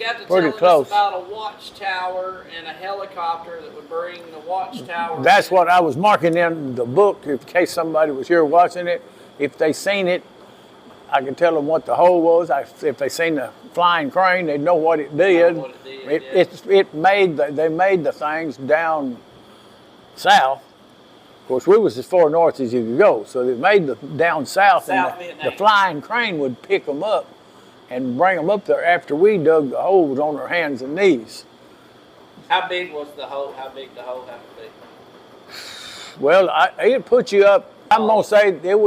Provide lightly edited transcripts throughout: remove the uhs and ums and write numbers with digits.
got to pretty tell close. us about a watchtower and a helicopter that would bring the watchtower. That's what I was marking in the book in case somebody was here watching it. If they seen it, I could tell them what the hole was. If they seen the flying crane, they'd know what it did. They made the things down south. Of course, we was as far north as you could go, so they made the down south, and the flying crane would pick them up and bring them up there after we dug the holes on our hands and knees. How big was the hole? How big the hole had to be? Well, it put you up. I'm gonna say it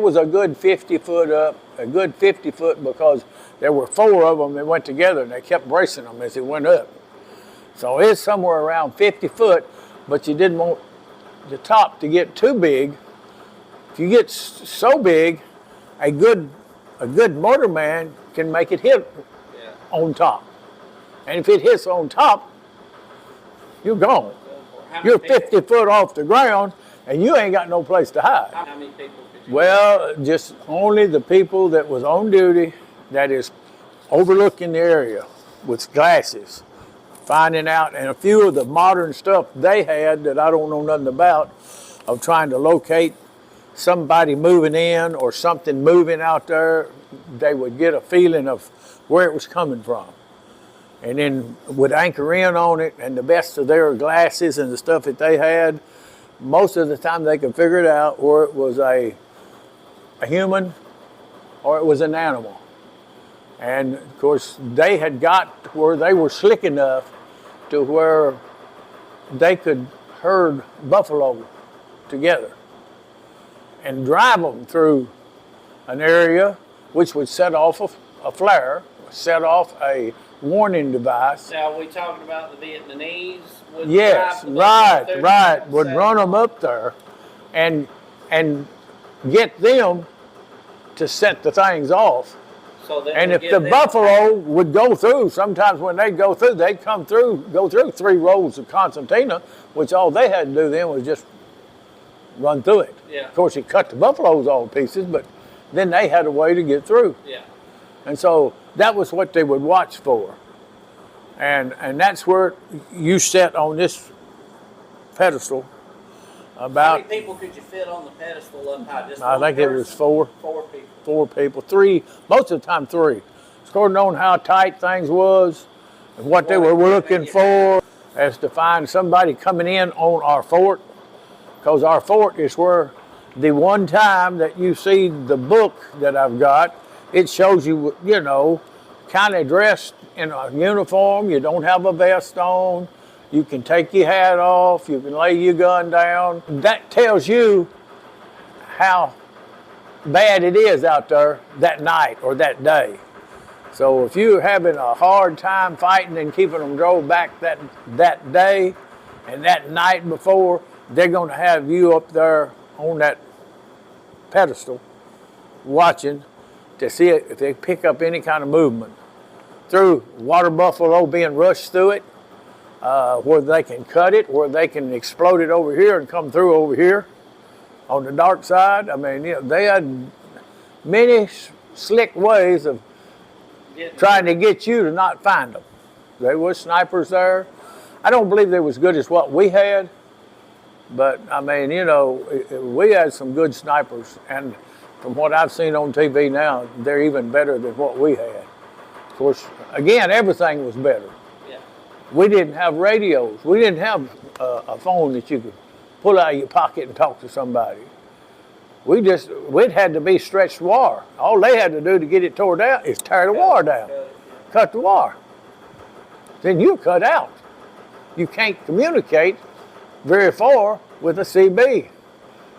was a good 50 foot up, a good 50 foot, because there were 4 of them that went together and they kept bracing them as it went up. So it's somewhere around 50 foot, but you didn't want the top to get too big. If you get so big, a good motor man can make it hit on top. And if it hits on top, you're gone. You're 50 foot off the ground and you ain't got no place to hide. How many people could you Well, just only the people that was on duty, that is overlooking the area with glasses, finding out, and a few of the modern stuff they had that I don't know nothing about, of trying to locate somebody moving in or something moving out there. They would get a feeling of where it was coming from, and then would anchor in on it, and the best of their glasses and the stuff that they had, most of the time they could figure it out, or it was a human or it was an animal. And of course they had got to where they were slick enough to where they could herd buffalo together and drive them through an area which would set off a flare, set off a warning device. Now, are we talking about the Vietnamese? Yes, right. Would run them up there and get them to set the things off. So and if the buffalo would go through, sometimes when they go through, they'd go through 3 rolls of concertina, which all they had to do then was just run through it. Yeah. Of course, it cut the buffaloes all to pieces, but then they had a way to get through. Yeah. And so that was what they would watch for. And that's where you sat on this pedestal. About, how many people could you fit on the pedestal up high? Just I think it was 4. 4 people. 4 people. 3, most of the time 3. According on how tight things was and what they were looking for, as to find somebody coming in on our fort. Because our fort is where the one time that you see the book that I've got, it shows you, kind of dressed in a uniform. You don't have a vest on. You can take your hat off. You can lay your gun down. That tells you how bad it is out there that night or that day. So if you're having a hard time fighting and keeping them drove back that day and that night before, they're going to have you up there on that pedestal watching to see if they pick up any kind of movement through water buffalo being rushed through it, where they can cut it, where they can explode it over here and come through over here on the dark side. I mean, they had many slick ways of trying to get you to not find them. There was snipers there. I don't believe they was good as what we had, but I mean, we had some good snipers, and from what I've seen on TV now, they're even better than what we had. Of course, again, everything was better. Yeah. We didn't have radios. We didn't have a phone that you could pull out of your pocket and talk to somebody. We'd had to be stretched wire. All they had to do to get it tore down is tear the wire down, cut the wire. Then you're cut out. You can't communicate very far with a CB.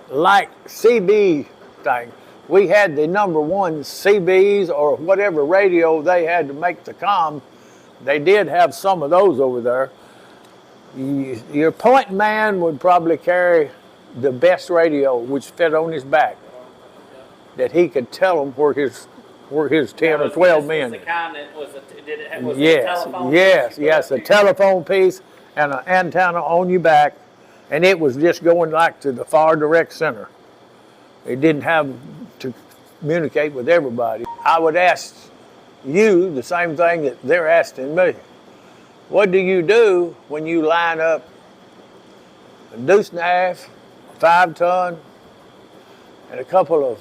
Like CB thing, we had the number 1 CBs or whatever radio they had to make the comm. They did have some of those over there. Your point man would probably carry the best radio, which fit on his back, that he could tell them where his 10 or 12 men. Was the kind that was yes, a telephone? Yes, a telephone piece and an antenna on your back, and it was just going like to the far direct center. It didn't have to communicate with everybody. I would ask you the same thing that they're asking me. What do you do when you line up a deuce and a half, 5 ton, and a couple of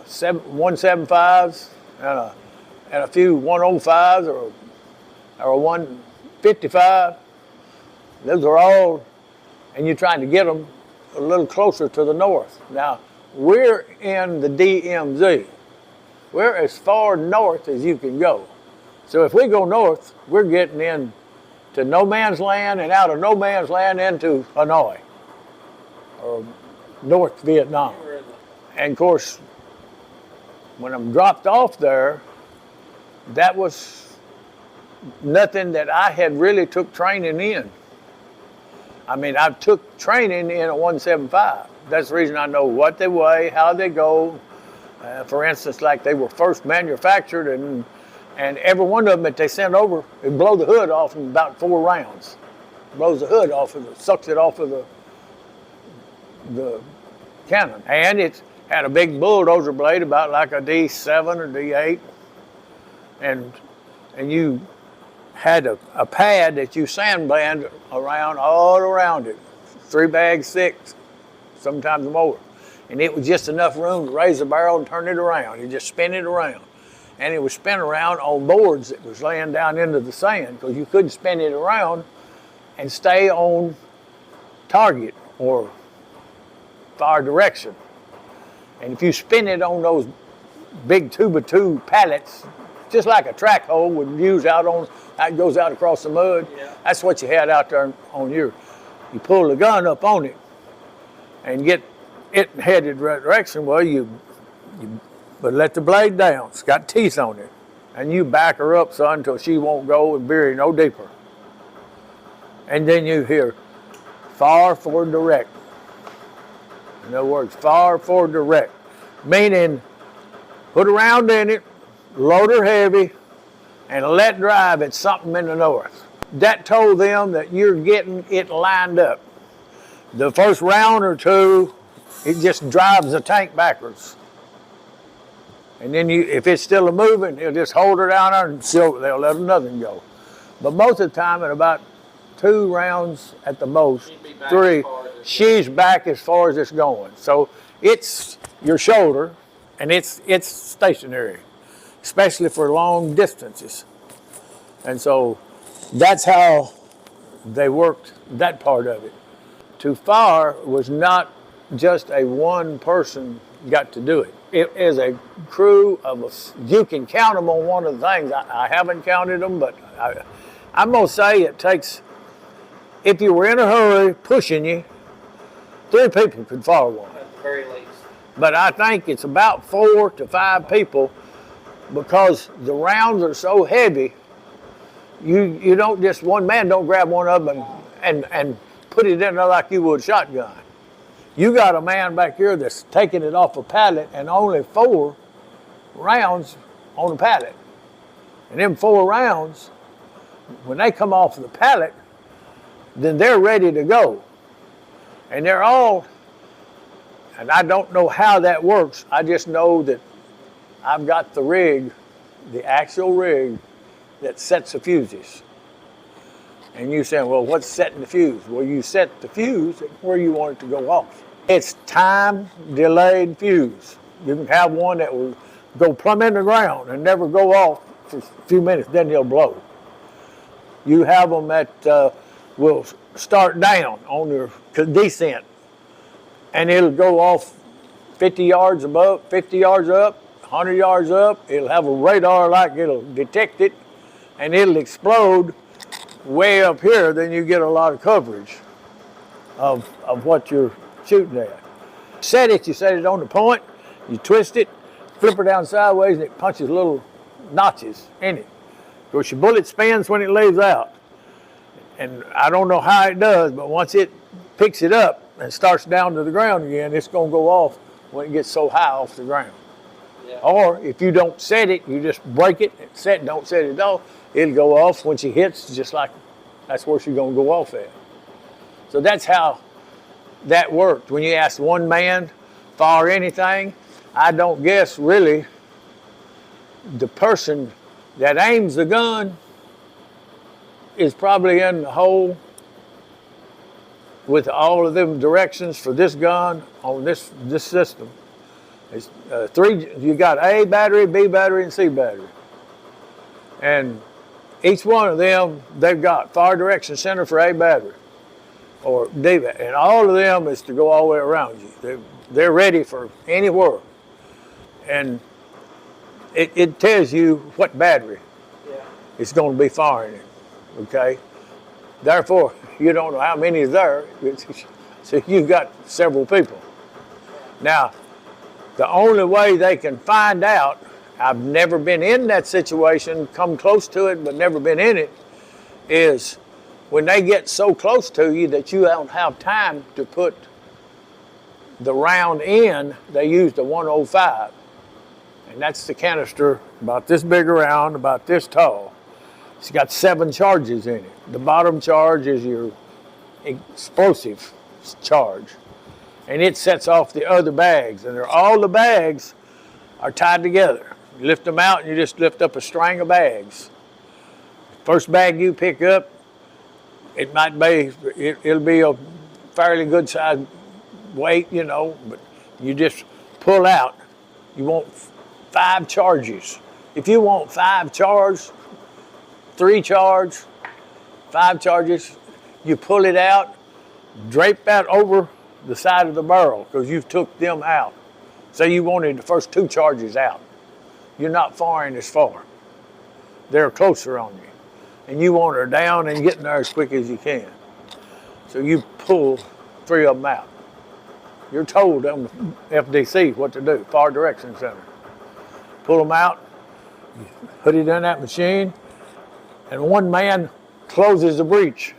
175s and a few 105s or a 155? Those are all, and you're trying to get them a little closer to the north. Now, we're in the DMZ. We're as far north as you can go. So if we go north, we're getting in to no man's land and out of no man's land into Hanoi or North Vietnam. And of course, when I'm dropped off there, that was nothing that I had really took training in. I mean, I took training in a 175. That's the reason I know what they weigh, how they go. For instance, like they were first manufactured, and every one of them that they sent over, it blow the hood off in about 4 rounds. Blows the hood off of it, sucks it off of the cannon. And it had a big bulldozer blade about like a D7 or D8. And you had a pad that you sandband around, all around it. 3 bags thick, sometimes more. And it was just enough room to raise the barrel and turn it around. You just spin it around. And it was spin around on boards that was laying down into the sand, because you couldn't spin it around and stay on target or fire direction. And if you spin it on those big 2x2 pallets, just like a track hole would use out on, it goes out across the mud. Yeah. That's what you had out there on your, you pull the gun up on it and get it headed right direction. Well, you but let the blade down. It's got teeth on it. And you back her up, son, until she won't go and bury no deeper. And then you hear, far forward direct. In other words, far forward direct. Meaning, put a round in it, load her heavy, and let drive at something in the north. That told them that you're getting it lined up. The first round or two, it just drives the tank backwards. And then if it's still moving, they'll just hold her down there and they'll let nothing go. But most of the time, in about 2 rounds at the most, 3, she's back as far as it's going. So it's your shoulder, and it's stationary, especially for long distances. And so that's how they worked that part of it. To fire was not just a one person got to do it. It is a crew of you can count them on one of the things. I haven't counted them, but I'm going to say it takes, if you were in a hurry pushing you, 3 people could fire one. At the very least. But I think it's about 4 to 5 people, because the rounds are so heavy, you don't just, one man don't grab one of them and put it in there like you would shotgun. You got a man back here that's taking it off a pallet, and only 4 rounds on the pallet. And them 4 rounds, when they come off the pallet, then they're ready to go. And they're all, and I don't know how that works. I just know that I've got the rig, the actual rig that sets the fuses. And you say, well, what's setting the fuse? Well, you set the fuse where you want it to go off. It's time-delayed fuse. You can have one that will go plumb in the ground and never go off for a few minutes, then they'll blow. You have them that will start down on their descent, and it'll go off 50 yards above, 50 yards up, 100 yards up. It'll have a radar, like it'll detect it, and it'll explode way up here. Then you get a lot of coverage of what you're shooting at. Set it, you set it on the point, you twist it, flip her down sideways, and it punches little notches in it. Of course, your bullet spins when it leaves out. And I don't know how it does, but once it picks it up and starts down to the ground again, it's going to go off when it gets so high off the ground. Yeah. Or if you don't set it, you just break it, don't set it off, it'll go off when she hits, just like that's where she's going to go off at. So that's how that worked. When you ask one man fire anything, I don't guess really the person that aims the gun is probably in the hole with all of them directions for this gun on this system. It's three. You got A battery, B battery, and C battery, and each one of them they've got fire direction center for A battery or D battery, and all of them is to go all the way around you. They're ready for anywhere, and it tells you what battery it's going to be firing in. Okay, therefore you don't know how many is there, so you've got several people. Now, the only way they can find out, I've never been in that situation, come close to it, but never been in it, is when they get so close to you that you don't have time to put the round in, they use the 105. And that's the canister about this big around, about this tall. It's got 7 charges in it. The bottom charge is your explosive charge. And it sets off the other bags. And all the bags are tied together. You lift them out and you just lift up a string of bags. First bag you pick up, it might be, it'll be a fairly good size weight, you know, but you just pull out. You want 5 charges. If you want 5 charges, 3 charge, 5 charges, you pull it out, drape that over the side of the barrel because you've took them out. So you wanted the first 2 charges out. You're not firing as far. They're closer on you. And you want her down and getting there as quick as you can. So you pull 3 of them out. You're told on the FDC what to do, Fire Direction Center. Pull them out, put it in that machine, and one man closes the breech.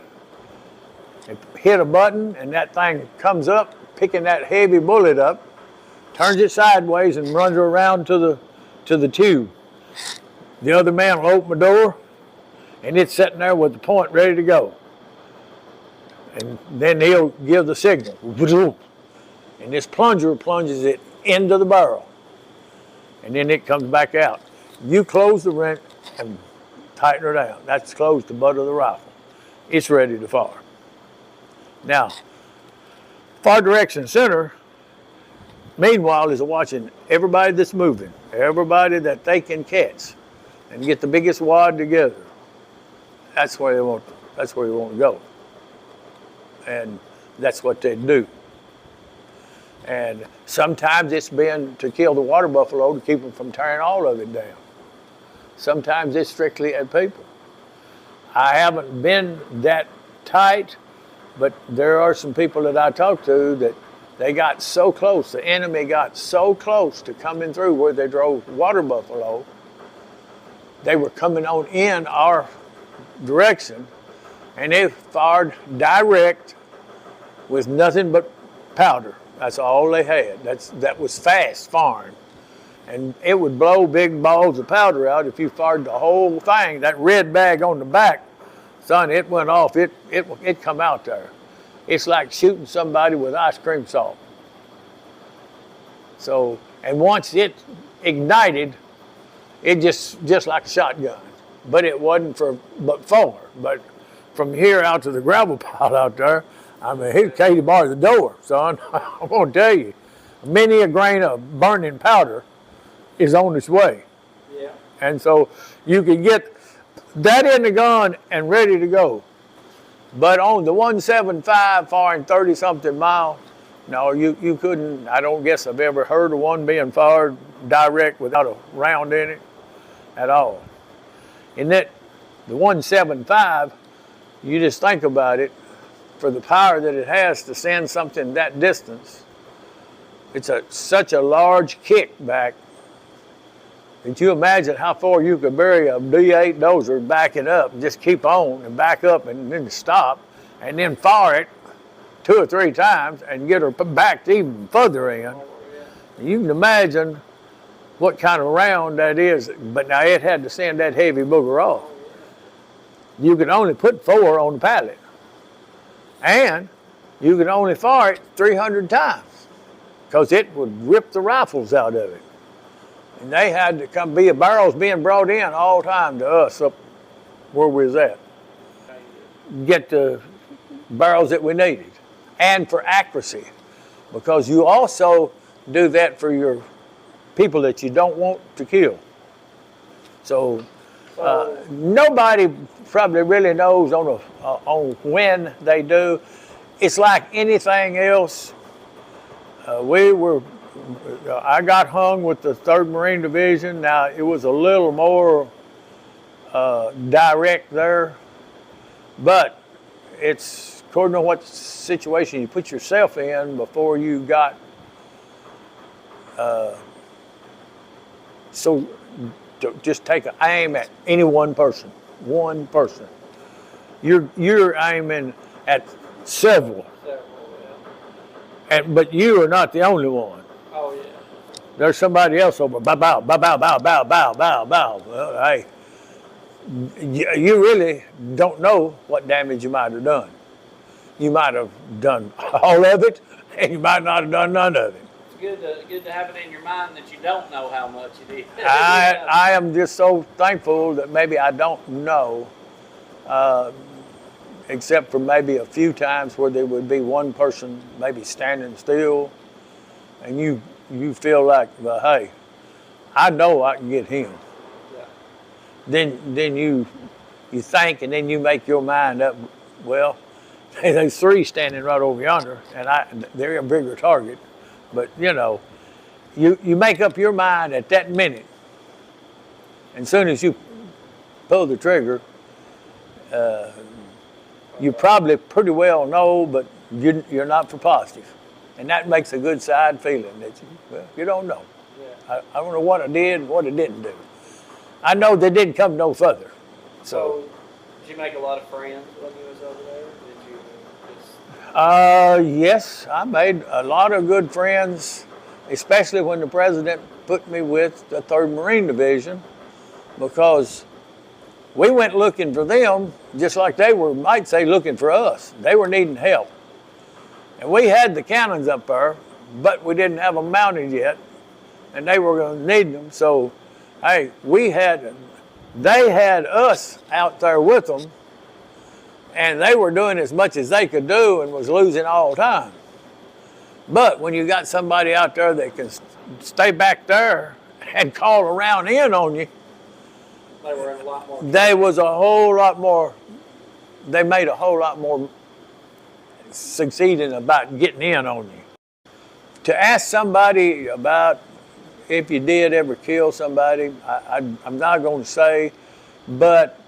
They hit a button and that thing comes up, picking that heavy bullet up, turns it sideways and runs her around to the tube. The other man will open the door and it's sitting there with the point ready to go. And then he'll give the signal. And this plunger plunges it into the barrel. And then it comes back out. You close the wrench and tighten her down. That's closed the butt of the rifle. It's ready to fire. Now, Fire Direction Center, meanwhile, is watching everybody that's moving, everybody that they can catch, and get the biggest wad together. That's where they want. That's where you want to go, and that's what they do. And sometimes it's been to kill the water buffalo to keep them from tearing all of it down. Sometimes it's strictly at people. I haven't been that tight, but there are some people that I talked to that they got so close, the enemy got so close to coming through where they drove water buffalo, they were coming on in our direction, and they fired direct with nothing but powder. That's all they had. That was fast firing. And it would blow big balls of powder out if you fired the whole thing. That red bag on the back, son, it went off. It come out there. It's like shooting somebody with ice cream salt. So, and once it ignited, it just like a shotgun. But it wasn't but from here out to the gravel pile out there, I mean, he'd Katie bar the door, son. I'm gonna tell you, many a grain of burning powder is on its way. Yeah. And so you can get that in the gun and ready to go. But on the 175 firing 30-something miles, no, you couldn't. I don't guess I've ever heard of one being fired direct without a round in it at all. And that the 175, you just think about it, for the power that it has to send something that distance, it's such a large kickback. Can you imagine how far you could bury a D8 dozer backing up and just keep on and back up and then stop and then fire it 2 or 3 times and get her backed even further in? You can imagine what kind of round that is. But now it had to send that heavy booger off. You could only put 4 on the pallet. And you could only fire it 300 times because it would rip the rifles out of it. And they had to come be barrels being brought in all the time to us up where we was at. Get the barrels that we needed. And for accuracy. Because you also do that for your people that you don't want to kill. So nobody probably really knows on when they do. It's like anything else. I got hung with the 3rd Marine Division. Now, it was a little more direct there, but it's according to what situation you put yourself in before you got. So just take an aim at any one person. One person. You're aiming at several. But you are not the only one. Oh, yeah. There's somebody else over. Bow, bow, bow, bow, bow, bow, bow, bow, bow. Well, hey, you really don't know what damage you might have done. You might have done all of it, and you might not have done none of it. It's good to have it in your mind that you don't know how much you did. I am just so thankful that maybe I don't know, except for maybe a few times where there would be one person maybe standing still, and you feel like, well, hey, I know I can get him. Yeah. Then you think, and then you make your mind up. Well, there's 3 standing right over yonder, and they're a bigger target. But you make up your mind at that minute, and as soon as you pull the trigger, you probably pretty well know, but you're not for positive. And that makes a good side feeling that you don't know. Yeah. I don't know what I did and what I didn't do. I know they didn't come no further. So did you make a lot of friends when you was over there? Did you just... Yes, I made a lot of good friends, especially when the president put me with the 3rd Marine Division, because we went looking for them just like they were, might say, looking for us. They were needing help. And we had the cannons up there, but we didn't have them mounted yet, and they were going to need them. So, hey, they had us out there with them, and they were doing as much as they could do and was losing all the time. But when you got somebody out there that can stay back there and call around in on you, they were in a lot more. they made a whole lot more succeeding about getting in on you. To ask somebody about if you did ever kill somebody, I'm not going to say, but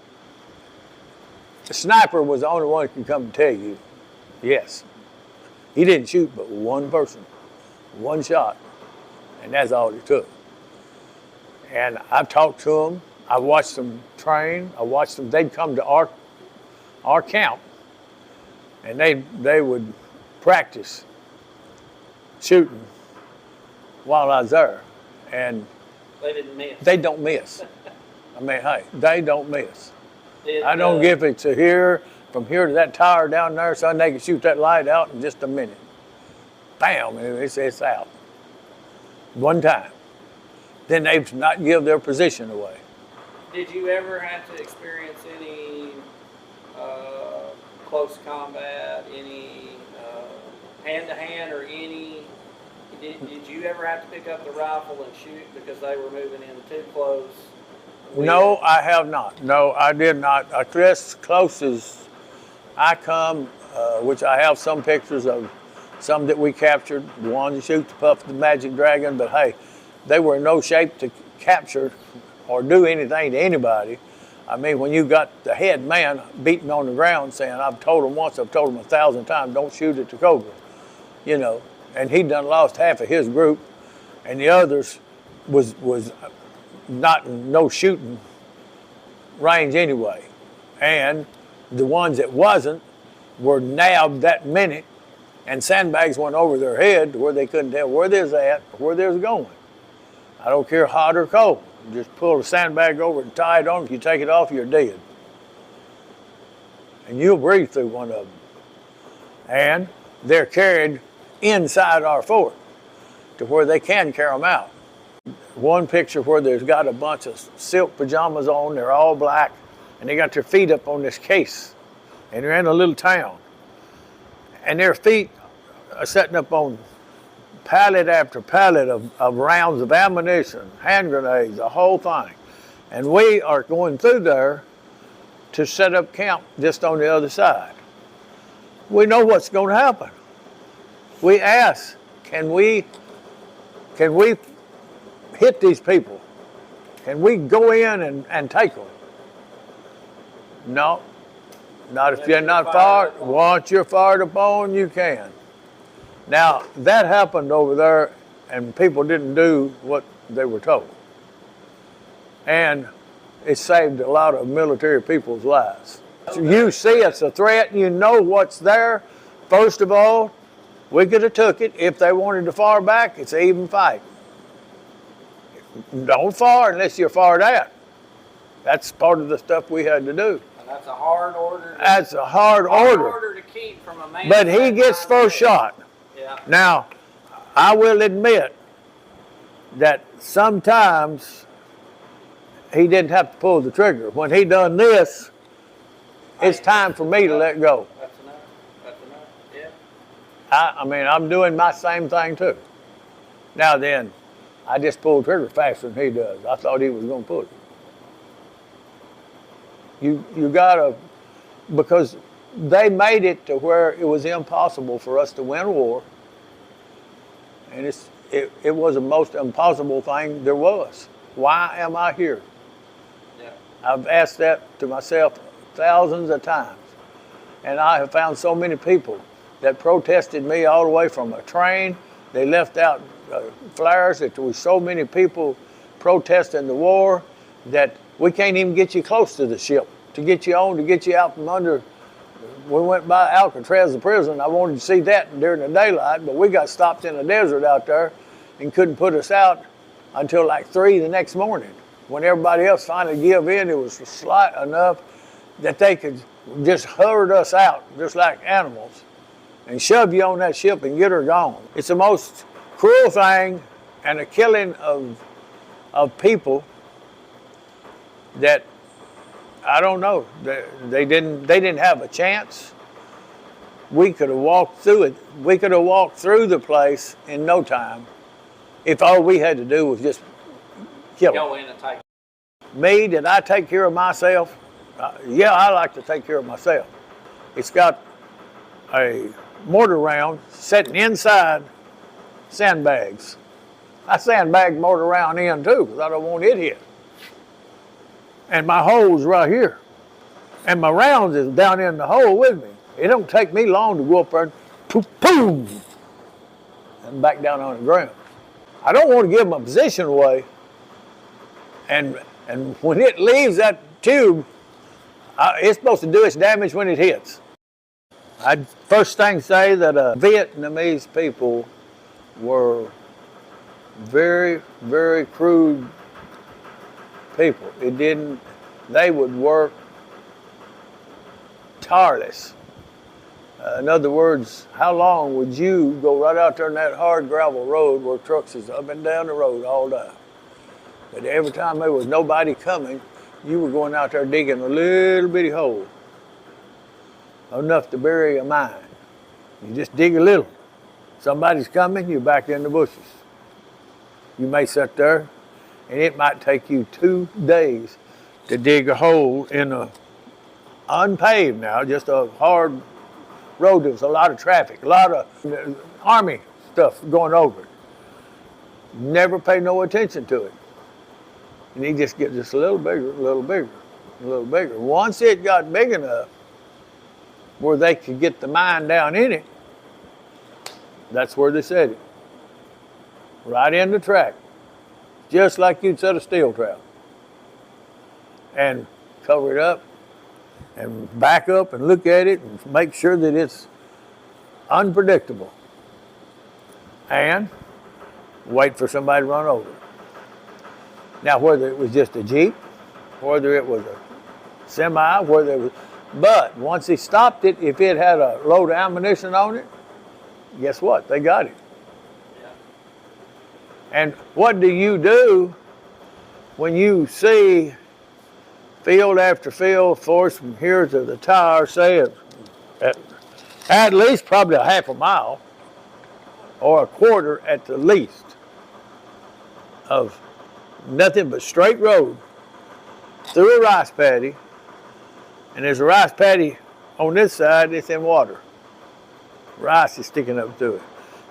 the sniper was the only one who can come and tell you, yes. He didn't shoot but one person, one shot, and that's all it took. And I've talked to them. I watched them train. I watched them. They'd come to our camp, and they would practice shooting while I was there. And they didn't miss. They don't miss. I mean, hey, they don't miss. I don't give it to here, from here to that tower down there, so they can shoot that light out in just a minute. Bam, it's out. One time. Then they not give their position away. Did you ever have to experience any close combat, any hand-to-hand, or any... Did you ever have to pick up the rifle and shoot because they were moving in too close? No, I have not. No, I did not. As close as I come, which I have some pictures of some that we captured, the one to shoot the Puff the Magic Dragon, but hey, they were in no shape to capture or do anything to anybody. I mean, when you got the head man beating on the ground saying, I've told him once, I've told him 1,000 times, don't shoot at the Cobra, and he done lost half of his group, and the others was not in no shooting range anyway. And the ones that wasn't were nabbed that minute, and sandbags went over their head to where they couldn't tell where they was at or where they was going. I don't care hot or cold. Just pull the sandbag over and tie it on. If you take it off, you're dead. And you'll breathe through one of them. And they're carried inside our fort to where they can carry them out. one picture where there's got a bunch of silk pajamas on, they're all black, and they got their feet up on this case, and they're in a little town. And their feet are setting up on pallet after pallet of rounds of ammunition, hand grenades, the whole thing. And we are going through there to set up camp just on the other side. We know what's going to happen. We ask, can we hit these people? Can we go in and take them? No, not if you're not fired. Once you're fired upon, you can. Now, that happened over there, and people didn't do what they were told. And it saved a lot of military people's lives. So you see it's a threat, and you know what's there. First of all, we could have took it. If they wanted to fire back, it's an even fight. Don't fire unless you're fired at. That's part of the stuff we had to do. And that's a hard order. That's a hard order To keep from a man. But he gets first shot. Yeah. Now, I will admit that sometimes he didn't have to pull the trigger. When he done this, it's time for me to let go. That's enough. That's enough. Yeah. I mean, I'm doing my same thing too. Now then, I just pulled the trigger faster than he does. I thought he was going to pull it. You gotta, because they made it to where it was impossible for us to win a war. And it was the most impossible thing there was. Why am I here? Yeah. I've asked that to myself thousands of times. And I have found so many people that protested me all the way from a train. They left out flyers that there was so many people protesting the war that we can't even get you close to the ship to get you on, to get you out from under. We went by Alcatraz, the prison. I wanted to see that during the daylight, but we got stopped in the desert out there and couldn't put us out until like 3 the next morning. When everybody else finally gave in, it was slight enough that they could just herd us out, just like animals, and shove you on that ship and get her gone. It's the most cruel thing and a killing of people that I don't know. They didn't have a chance. We could have walked through it. We could have walked through the place in no time if all we had to do was just kill them. Go in and take. Me, did I take care of myself? Yeah, I like to take care of myself. It's got a mortar round sitting inside sandbags. I sandbag mortar round in too because I don't want it hit. And my hole's right here. And my rounds is down in the hole with me. It don't take me long to go up there and poof, boom, and back down on the ground. I don't want to give my position away. And when it leaves that tube, it's supposed to do its damage when it hits. I'd first thing say that Vietnamese people were very, very crude people. They would work tireless. In other words, how long would you go right out there in that hard gravel road where trucks is up and down the road all day? But every time there was nobody coming, you were going out there digging a little bitty hole, enough to bury a mine. You just dig a little. Somebody's coming, you're back in the bushes. You may sit there, and it might take you 2 days to dig a hole in a unpaved now, just a hard road. There was a lot of traffic, a lot of army stuff going over it. Never pay no attention to it. And he just get just a little bigger, a little bigger, a little bigger. Once it got big enough where they could get the mine down in it, that's where they set it. Right in the track. Just like you'd set a steel trap. And cover it up and back up and look at it and make sure that it's unpredictable. And wait for somebody to run over it. Now, whether it was just a Jeep, whether it was a semi, whether it was, but once he stopped it, if it had a load of ammunition on it, guess what? They got it. And what do you do when you see field after field, force from here to the tower, say at least probably a half a mile or a quarter at the least of nothing but straight road through a rice paddy, and there's a rice paddy on this side, it's in water. Rice is sticking up through it.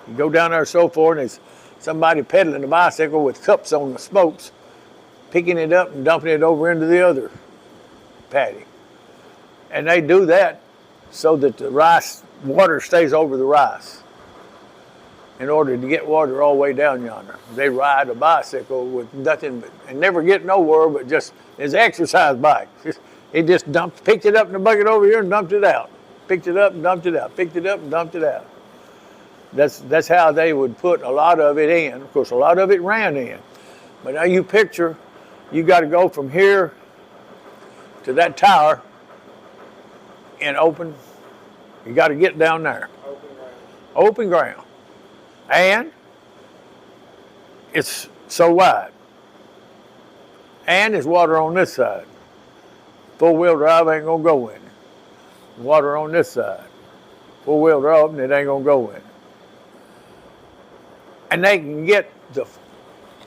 You go down there so far, and there's somebody pedaling a bicycle with cups on the spokes, picking it up and dumping it over into the other paddy. And they do that so that the rice, water stays over the rice in order to get water all the way down yonder. They ride a bicycle with nothing but, and never get nowhere but just, it's an exercise bike. He just picked it up in the bucket over here and dumped it out. Picked it up and dumped it out. Picked it up and dumped it out. That's how they would put a lot of it in. Of course, a lot of it ran in. But now you picture, you got to go from here to that tower in open. You got to get down there. Open ground. Open ground. And it's so wide. And there's water on this side. Four-wheel drive ain't gonna go in it. Water on this side. Four-wheel drive, and it ain't gonna go in it. And they can get the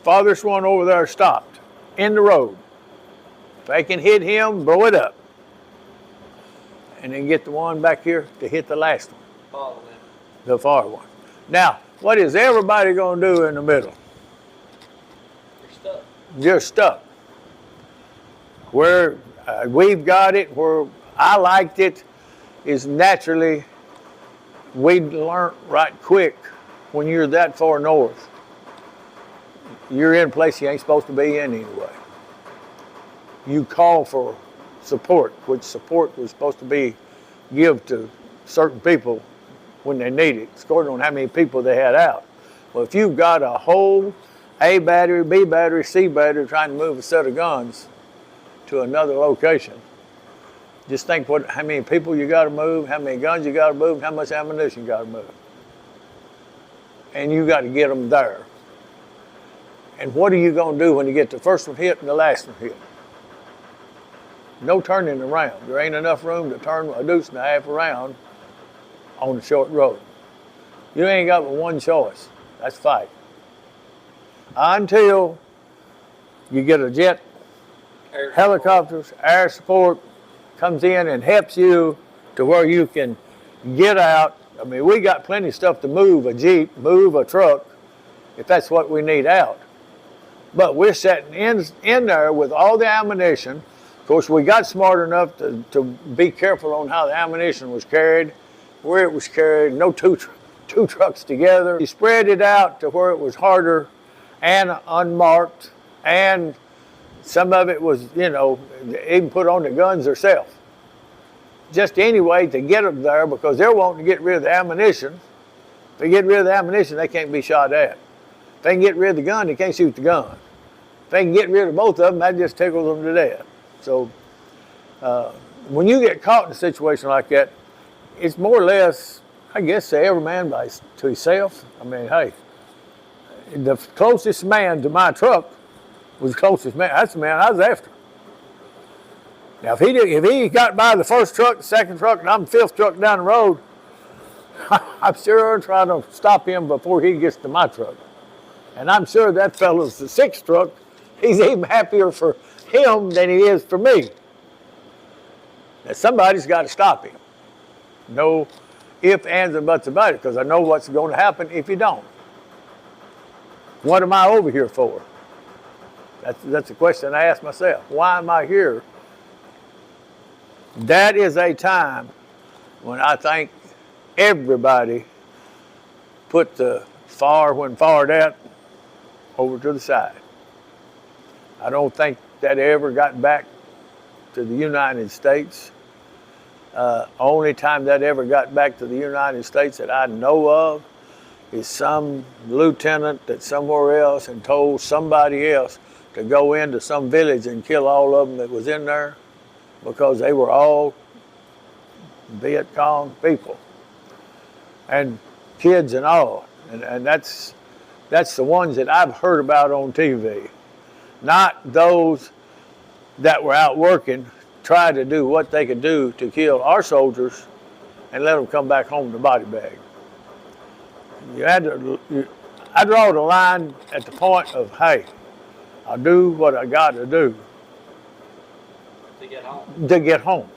farthest one over there stopped in the road. If they can hit him, blow it up. And then get the one back here to hit the last one. Follow them. The far one. Now, what is everybody gonna do in the middle? You're stuck. You're stuck. Where we've got it, where I liked it, is naturally we learned right quick when you're that far north. You're in a place you ain't supposed to be in anyway. You call for support, which support was supposed to be give to certain people when they need it, according on how many people they had out. Well, if you've got a whole A battery, B battery, C battery trying to move a set of guns to another location, just think how many people you got to move, how many guns you got to move, how much ammunition you got to move. And you got to get them there. And what are you going to do when you get the first one hit and the last one hit? No turning around. There ain't enough room to turn a deuce and a half around on the short road. You ain't got but one choice. That's fight. Until you get a jet, helicopters, air support comes in and helps you to where you can get out. I mean, we got plenty of stuff to move a Jeep, move a truck, if that's what we need out. But we're sitting in there with all the ammunition. Of course, we got smart enough to be careful on how the ammunition was carried, where it was carried, no two trucks together. We spread it out to where it was harder and unmarked, and some of it was, even put on the guns themselves. Just anyway to get them there because they're wanting to get rid of the ammunition. If they get rid of the ammunition, they can't be shot at. If they can get rid of the gun, they can't shoot the gun. If they can get rid of both of them, that just tickles them to death. So when you get caught in a situation like that, it's more or less, I guess, say every man to himself. I mean, hey, the closest man to my truck was the closest man. That's the man I was after. Now, if he got by the first truck, the second truck, and I'm the fifth truck down the road, I'm sure trying to stop him before he gets to my truck. And I'm sure that fellow's the sixth truck. He's even happier for him than he is for me. Now, somebody's got to stop him. No ifs, ands, and buts about it, because I know what's going to happen if you don't. What am I over here for? That's a question I ask myself. Why am I here? That is a time when I think everybody put the when fired at over to the side. I don't think that ever got back to the United States. Only time that ever got back to the United States that I know of is some lieutenant that's somewhere else and told somebody else to go into some village and kill all of them that was in there because they were all Viet Cong people and kids and all. And that's That's the ones that I've heard about on TV. Not those that were out working, tried to do what they could do to kill our soldiers and let them come back home to body bag. I draw the line at the point of, hey, I'll do what I got to do To get home. to get home.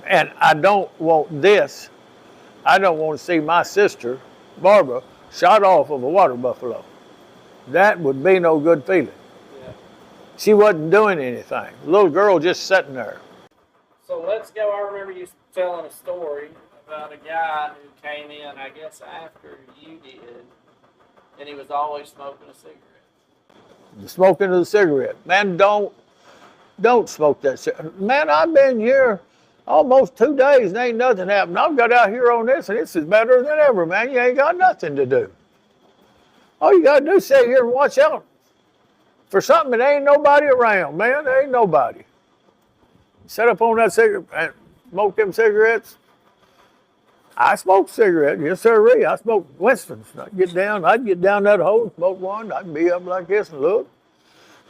And I don't want this. I don't want to see my sister, Barbara, shot off of a water buffalo. That would be no good feeling. Yeah. She wasn't doing anything. The little girl just sitting there. So let's go. I remember you telling a story about a guy who came in, I guess, after you did, and he was always smoking a cigarette. The smoking of the cigarette. Man, don't smoke that cigarette. Man, I've been here almost 2 days and ain't nothing happened. I've got out here on this and this is better than ever, man. You ain't got nothing to do. All you got to do is sit here and watch out for something that ain't nobody around, man. There ain't nobody. Set up on that cigarette and smoke them cigarettes. I smoke cigarettes, yes sir. I smoke Winston's. I'd get down that hole, smoke one. I'd be up like this and look.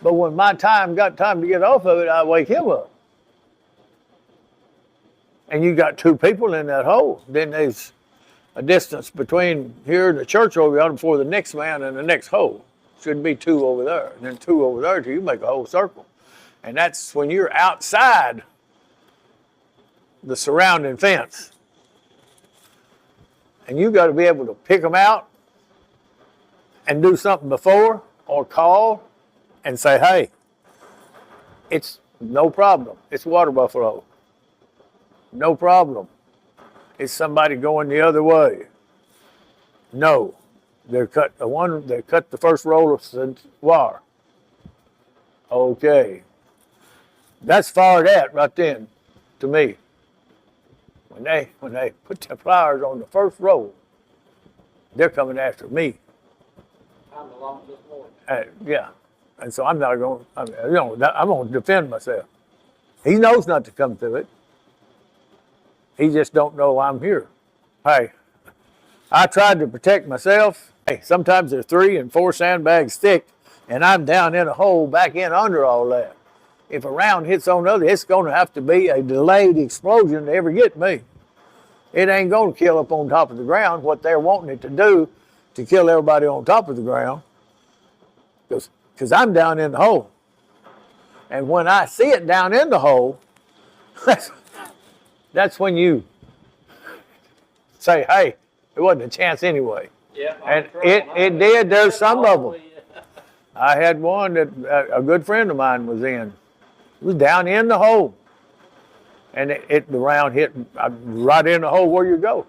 But when my time got time to get off of it, I wake him up. And you got 2 people in that hole. Then there's a distance between here and the church over there before the next man and the next hole. Should be 2 over there, and then 2 over there till you make a whole circle. And that's when you're outside the surrounding fence. And you got to be able to pick them out and do something before or call and say, hey, it's no problem. It's water buffalo. No problem. It's somebody going the other way. No. They cut the first roll of wire. Okay. That's fired at right then to me. When they put the pliers on the first roll, they're coming after me. I'm along this morning. Yeah. And so I'm not going, I'm going to defend myself. He knows not to come through it. He just don't know I'm here. Hey, I tried to protect myself. Hey, sometimes they're 3 and 4 sandbags thick, and I'm down in a hole back in under all that. If a round hits on the other, it's going to have to be a delayed explosion to ever get me. It ain't going to kill up on top of the ground what they're wanting it to do to kill everybody on top of the ground, because I'm down in the hole. And when I see it down in the hole, that's when you say, hey, it wasn't a chance anyway. Yeah, and it did. There's some of them. I had one that a good friend of mine was in. It was down in the hole. And the round hit right in the hole where you go.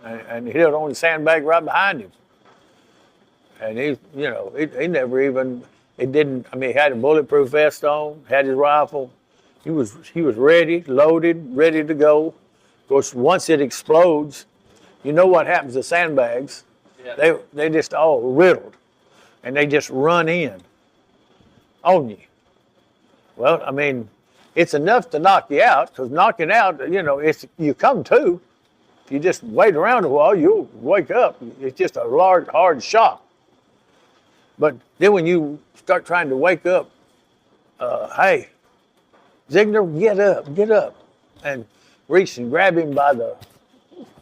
And it hit on the sandbag right behind him. And he never even, he had a bulletproof vest on, had his rifle. He was ready, loaded, ready to go. Of course, once it explodes, you know what happens to sandbags. Yeah. They just all riddled. And they just run in on you. Well, it's enough to knock you out, because knocking out, you come to. If you just wait around a while, you'll wake up. It's just a large, hard shock. But then when you start trying to wake up, hey, Ziegler, get up, and reach and grab him by the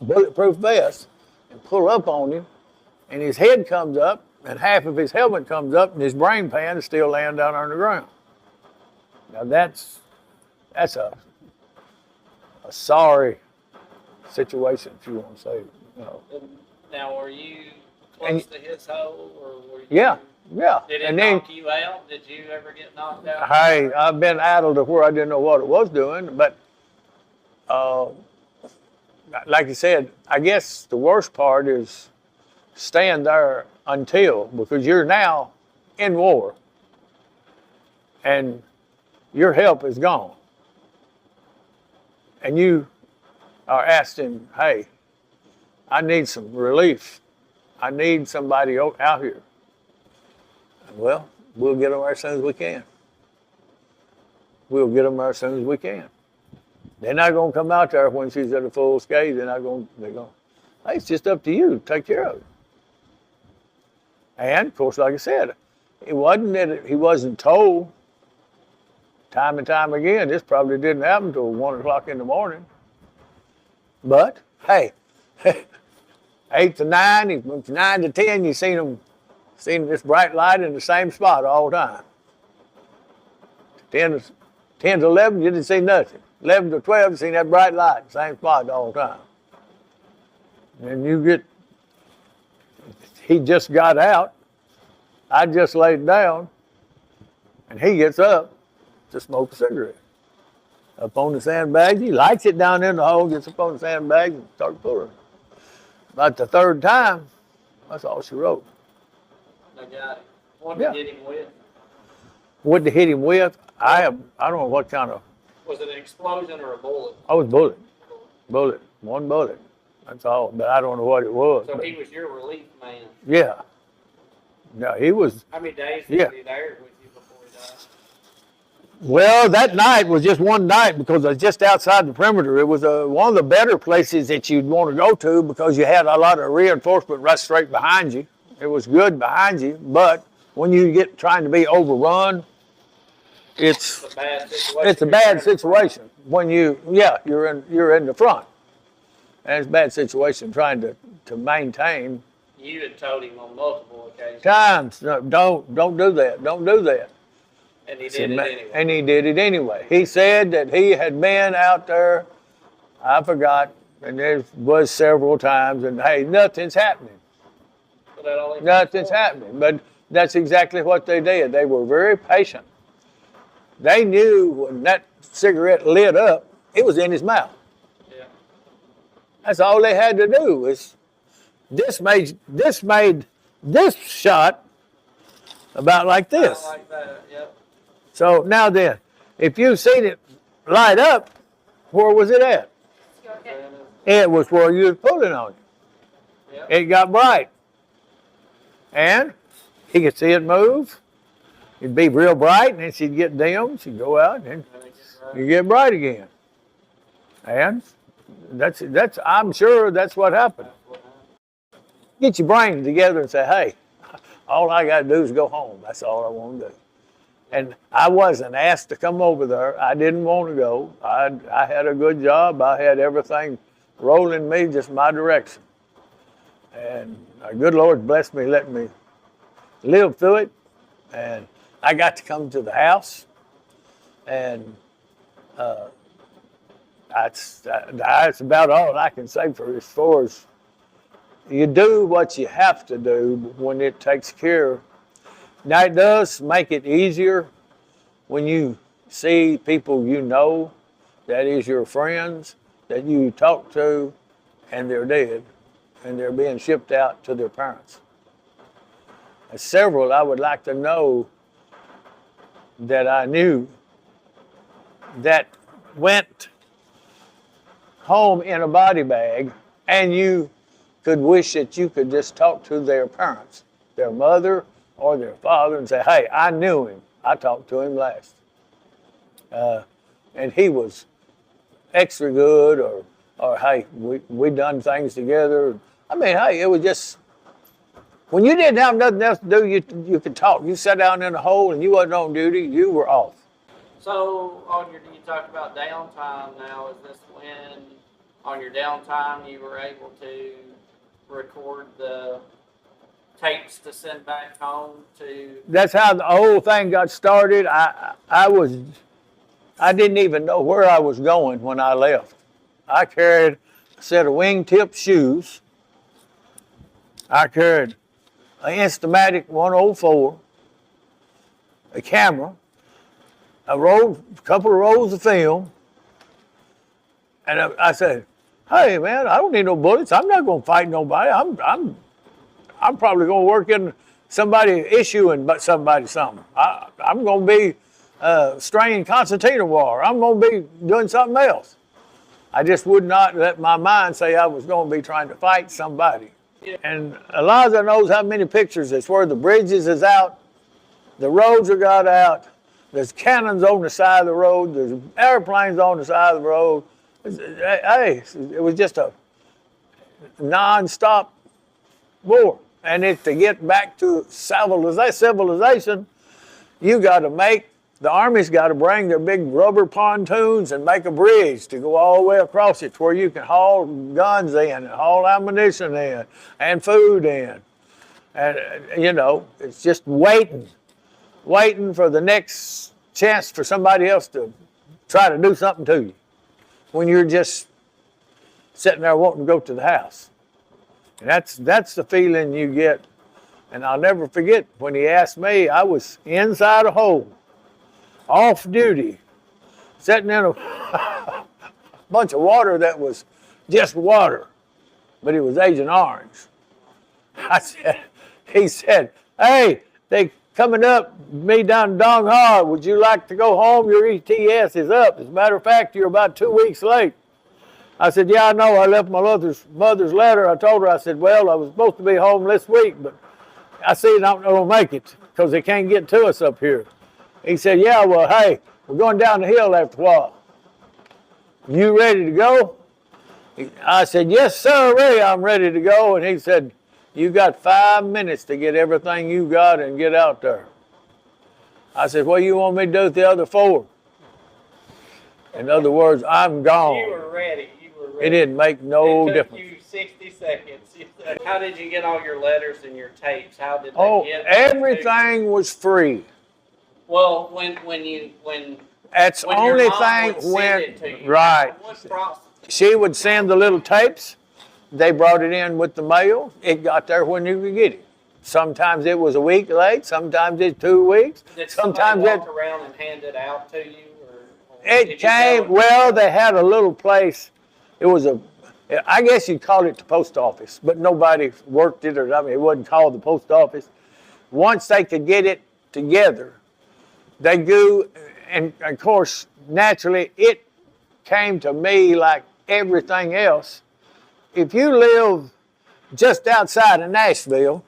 bulletproof vest and pull up on him, and his head comes up, and half of his helmet comes up, and his brain pan is still laying down on the ground. Now that's a sorry situation, if you want to say. Now, were you close to his hole, or were you? Yeah. Did it knock you out? Did you ever get knocked out? Hey, I've been addled to where I didn't know what it was doing, but like you said, I guess the worst part is staying there until, because you're now in war and your help is gone. And you are asking, hey, I need some relief. I need somebody out here. Well, we'll get them there as soon as we can. We'll get them there as soon as we can. They're not going to come out there when she's at a full skate. They're going, hey, it's just up to you. Take care of it. And of course, like I said, it wasn't that he wasn't told time and time again. This probably didn't happen until 1 o'clock in the morning. But hey, 8 to 9, 9 to 10, you seen this bright light in the same spot all the time. 10 to 11, you didn't see nothing. 11 to 12, you seen that bright light, same spot all the time. And he just got out. I just laid down, and he gets up to smoke a cigarette. Up on the sandbag, he lights it down in the hole, gets up on the sandbag, and starts pulling. About the third time, that's all she wrote. I got it. What did you hit him with? What to hit him with? I don't know what kind of. Was it an explosion or a bullet? I was bullet. One bullet. That's all. But I don't know what it was. So he was your relief man. Yeah. No, he was. How many days was he there with you before he died? Well, that night was just one night because it was just outside the perimeter. It was one of the better places that you'd want to go to because you had a lot of reinforcement right straight behind you. It was good behind you, but when you get trying to be overrun, it's a bad situation. When you're in the front, and it's a bad situation trying to maintain. You had told him on multiple occasions. Times, no, don't do that. Don't do that. And he did it anyway. And he did it anyway. He said that he had been out there. I forgot, and there was several times, and hey, nothing's happening. Nothing's happening. But that's exactly what they did. They were very patient. They knew when that cigarette lit up, it was in his mouth. Yeah. That's all they had to do was this made this shot about like this. Like that, yep. So now then, if you've seen it light up, where was it at? It was where you were pulling on it. Yep. It got bright. And he could see it move. It'd be real bright, and then she'd get dim. She'd go out, and then you get bright again. And that's. I'm sure that's what happened. Get your brain together and say, hey, all I got to do is go home. That's all I want to do. And I wasn't asked to come over there. I didn't want to go. I had a good job. I had everything rolling me just my direction. And our good Lord blessed me, let me live through it. And I got to come to the house. And that's about all I can say for as far as you do what you have to do when it takes care. Now, it does make it easier when you see people you know, that is your friends, that you talk to, and they're dead, and they're being shipped out to their parents. And several I would like to know that I knew that went home in a body bag, and you could wish that you could just talk to their parents, their mother or their father, and say, hey, I knew him. I talked to him last. And he was extra good, or hey, we done things together. I mean, hey, it was just, when you didn't have nothing else to do, you could talk. You sat down in a hole and you wasn't on duty, you were off. So you talk about downtime now. Is this when on your downtime you were able to record the tapes to send back home to? That's how the whole thing got started. I didn't even know where I was going when I left. I carried a set of wingtip shoes. I carried an Instamatic 104, a camera, a couple of rolls of film, and I said, hey man, I don't need no bullets. I'm not going to fight nobody. I'm probably going to work in somebody issuing somebody something. I'm going to be straining concertina wire. I'm going to be doing something else. I just would not let my mind say I was going to be trying to fight somebody. Yeah. And Eliza knows how many pictures. It's where the bridges is out, the roads are got out, there's cannons on the side of the road, there's airplanes on the side of the road. Hey, it was just a non-stop war. And to get back to civilization, you got to the Army's got to bring their big rubber pontoons and make a bridge to go all the way across it to where you can haul guns in and haul ammunition in and food in. And, it's just waiting for the next chance for somebody else to try to do something to you when you're just sitting there wanting to go to the house. And that's the feeling you get. And I'll never forget when he asked me, I was inside a hole, off duty, sitting in a bunch of water that was just water, but it was Agent Orange. He said, hey, they coming up, me down in Dong Ha, would you like to go home? Your ETS is up. As a matter of fact, you're about 2 weeks late. I said, yeah, I know. I left my mother's letter. I told her, I said, well, I was supposed to be home this week, but I see I'm not going to make it because they can't get to us up here. He said, yeah, well, hey, we're going down the hill after a while. You ready to go? I said, yes, sir, Ray, I'm ready to go. And he said, you got 5 minutes to get everything you got and get out there. I said, what do you want me to do with the other 4? In other words, I'm gone. You were ready. It didn't make no difference. It took you 60 seconds. How did you get all your letters and your tapes? How did Oh, they get everything was free. Well, when That's when only your mom thing would send when it to you, right. what process? She would send the little tapes. They brought it in with the mail. It got there when you could get it. Sometimes it was a week late. Sometimes it's 2 weeks. Did sometimes somebody walk around and hand it out to you? Or it came. Well, they had a little place. It was I guess you'd call it the post office, but nobody worked it, or I mean, it wasn't called the post office. Once they could get it together, they go, and of course, naturally, it came to me like everything else. If you live just outside of Nashville,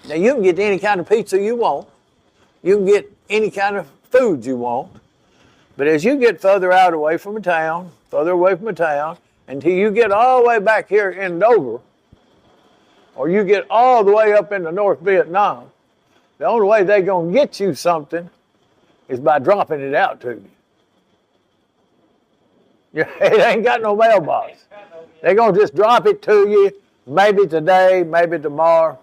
now you can get any kind of pizza you want. You can get any kind of food you want. But as you get further away from a town, until you get all the way back here in Dover, or you get all the way up into North Vietnam, the only way they're going to get you something is by dropping it out to you. It ain't got no mailbox. They're going to just drop it to you, maybe today, maybe tomorrow.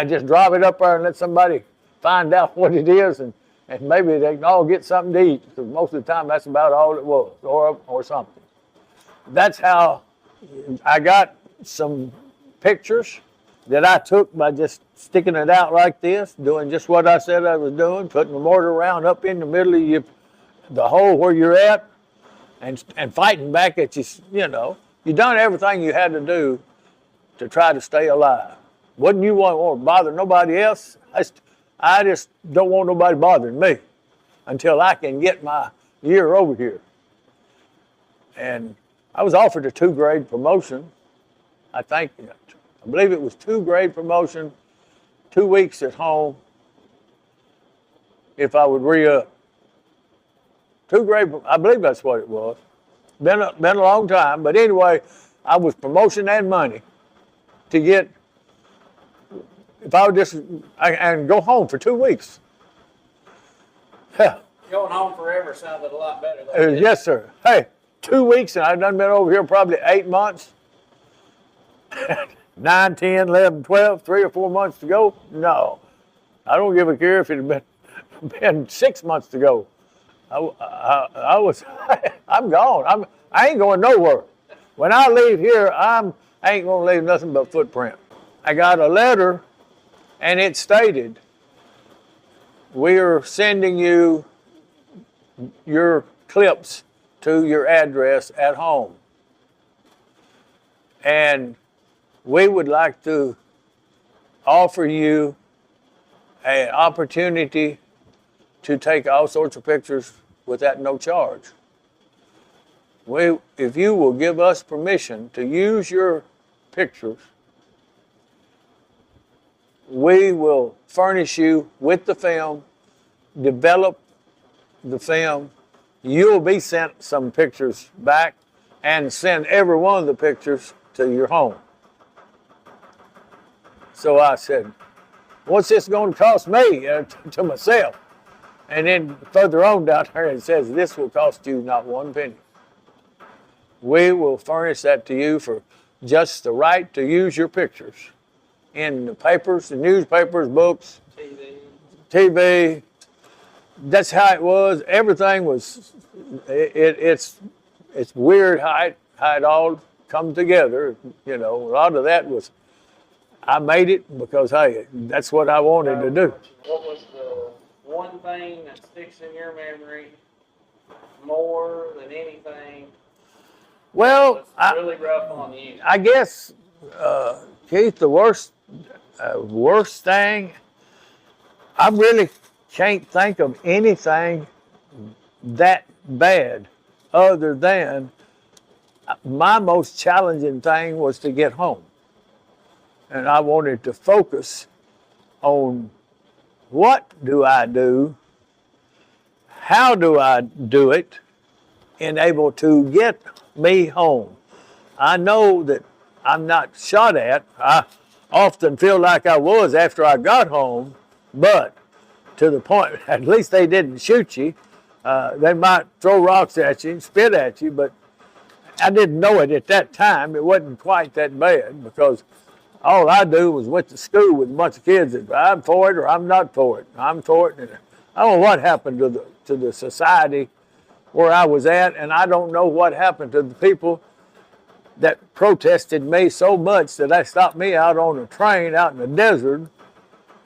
Just drop it up there and let somebody find out what it is, and maybe they can all get something to eat, because most of the time that's about all it was, or something. That's how I got some pictures that I took by just sticking it out like this, doing just what I said I was doing, putting the mortar round up in the middle of the hole where you're at, and fighting back at you. You done everything you had to do to try to stay alive. Wouldn't you want to bother nobody else? I just don't want nobody bothering me until I can get my year over here. And I was offered a 2-grade promotion. I believe it was 2-grade promotion, 2 weeks at home, if I would re-up. 2-grade, I believe that's what it was. Been a long time, but anyway, I was promotion and money to get, if I would just, and go home for 2 weeks. Going home forever sounded a lot better. Yes, sir. Hey, 2 weeks, and I've done been over here probably 8 months. 9, 10, 11, 12, 3 or 4 months to go? No. I don't give a care if it had been 6 months to go. I'm gone. I ain't going nowhere. When I leave here, I ain't going to leave nothing but footprint. I got a letter, and it stated, we're sending you your clips to your address at home. And we would like to offer you an opportunity to take all sorts of pictures with that no charge. If you will give us permission to use your pictures, we will furnish you with the film, develop the film. You'll be sent some pictures back and send every one of the pictures to your home. So I said, what's this going to cost me to myself? And then further on down there it says, this will cost you not one penny. We will furnish that to you for just the right to use your pictures in the papers, the newspapers, books, TV. That's how it was. Everything was, it's weird how it all come together. You know, a lot of that was, I made it because, hey, that's what I wanted to do. What was the one thing that sticks in your memory more than anything? Well, really rough on you. I guess, Keith, the worst thing, I really can't think of anything that bad other than my most challenging thing was to get home. And I wanted to focus on what do I do, how do I do it, and able to get me home. I know that I'm not shot at. I often feel like I was after I got home, but to the point, at least they didn't shoot you. They might throw rocks at you and spit at you, but I didn't know it at that time. It wasn't quite that bad because all I do was went to school with a bunch of kids that I'm for it or I'm not for it. I'm for it. And I don't know what happened to the society where I was at, and I don't know what happened to the people that protested me so much that they stopped me out on a train out in the desert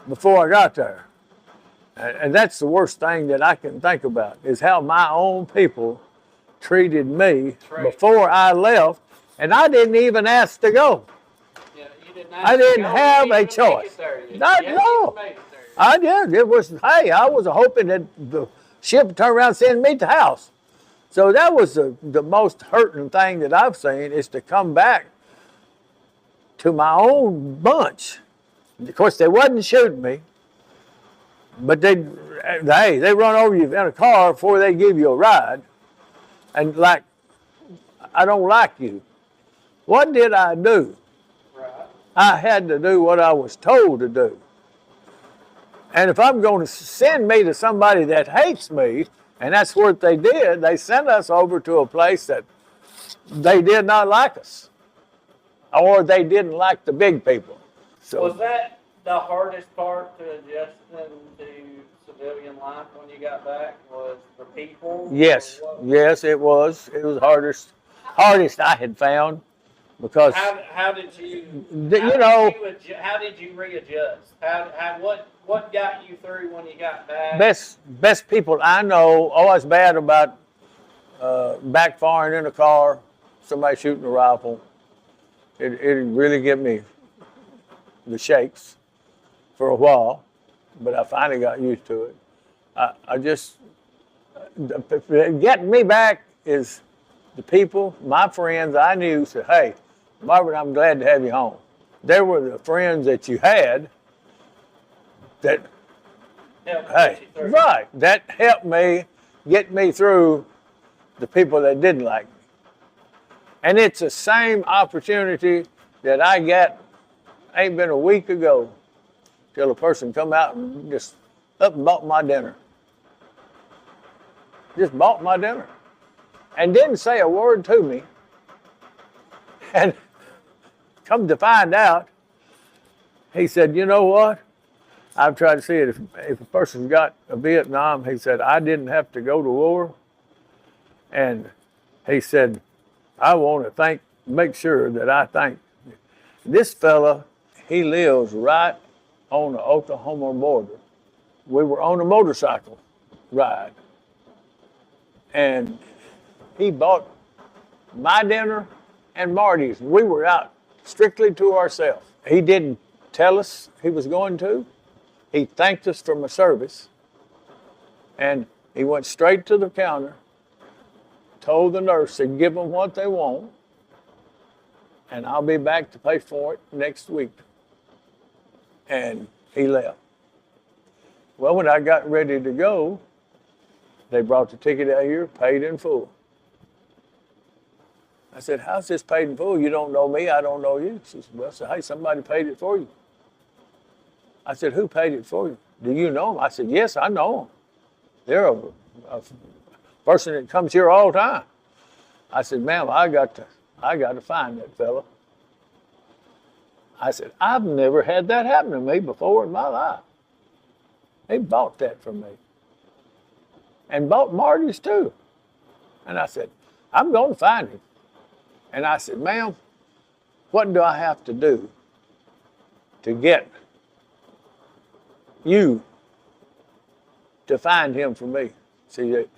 before I got there. And that's the worst thing that I can think about is how my own people treated me before I left, and I didn't even ask to go. Yeah, you didn't I didn't have a choice. No, I did. It was, hey, I was hoping that the ship would turn around and send me to the house. So that was the most hurting thing that I've seen is to come back to my own bunch. Of course, they wasn't shooting me, but they run over you in a car before they give you a ride. And like, I don't like you. What did I do? Right. I had to do what I was told to do. And if I'm going to send me to somebody that hates me, and that's what they did, they sent us over to a place that they did not like us. Or they didn't like the big people. So, was that the hardest part to adjusting to civilian life when you got back? Was the people? Yes, yes, it was. It was the hardest I had found because. How did you? How did you readjust? What got you through when you got back? Best people I know always bad about backfiring in a car, somebody shooting a rifle. It really get me the shakes for a while, but I finally got used to it. I just getting me back is the people, my friends I knew said, hey, Marvin, I'm glad to have you home. There were the friends that you had that, that helped me get me through the people that didn't like me. And it's the same opportunity that I got, ain't been a week ago, till a person come out and just up and bought my dinner. Just bought my dinner. And didn't say a word to me. And come to find out, he said, you know what? I've tried to see it. If a person's got a Vietnam, he said, I didn't have to go to war. And he said, I want to make sure that I thank this fella. He lives right on the Oklahoma border. We were on a motorcycle ride. And he bought my dinner and Marty's. We were out strictly to ourselves. He didn't tell us he was going to. He thanked us for my service. And he went straight to the counter, told the nurse to give them what they want, and I'll be back to pay for it next week. And he left. Well, when I got ready to go, they brought the ticket out here, paid in full. I said, how's this paid in full? You don't know me, I don't know you. She said, well, hey, somebody paid it for you. I said, who paid it for you? Do you know them? I said, yes, I know them. They're a person that comes here all the time. I said, ma'am, I got to find that fella. I said, I've never had that happen to me before in my life. They bought that from me. And bought Marty's too. And I said, I'm going to find him. And I said, ma'am, what do I have to do to get you to find him for me? See, you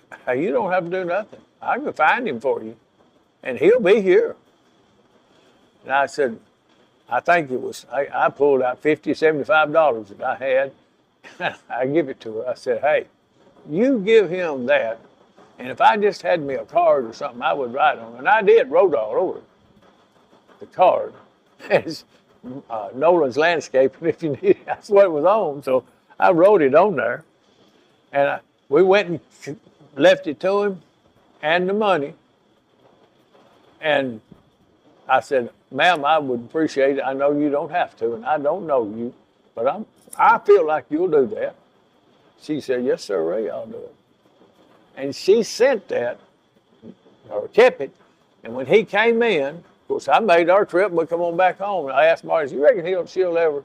don't have to do nothing. I can find him for you, and he'll be here. And I said, I think it was, I pulled out $50, $75 that I had. I give it to her. I said, hey, you give him that, and if I just had me a card or something, I would write on it. And I did, wrote all over it. The card. It's Nolin's Landscaping, if you need it. That's what it was on, so I wrote it on there. And we went and left it to him and the money. And I said, ma'am, I would appreciate it. I know you don't have to, and I don't know you, but I feel like you'll do that. She said, yes, sir, Ray, I'll do it. And she sent that, or kept it, and when he came in, of course, I made our trip, and we come on back home, and I asked Marty, you reckon she'll ever?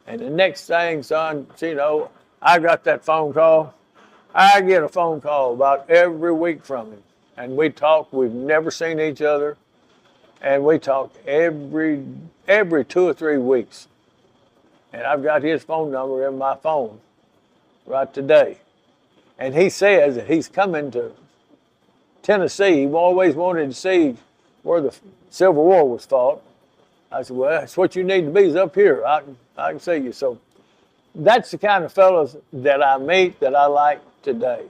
And the next thing, son, you know, I got that phone call. I get a phone call about every week from him, and we talk. We've never seen each other, and we talk every 2 or 3 weeks. And I've got his phone number in my phone right today. And he says that he's coming to Tennessee. He always wanted to see where the Civil War was fought. I said, well, that's what you need to be is up here. I can see you. So that's the kind of fellows that I meet that I like today.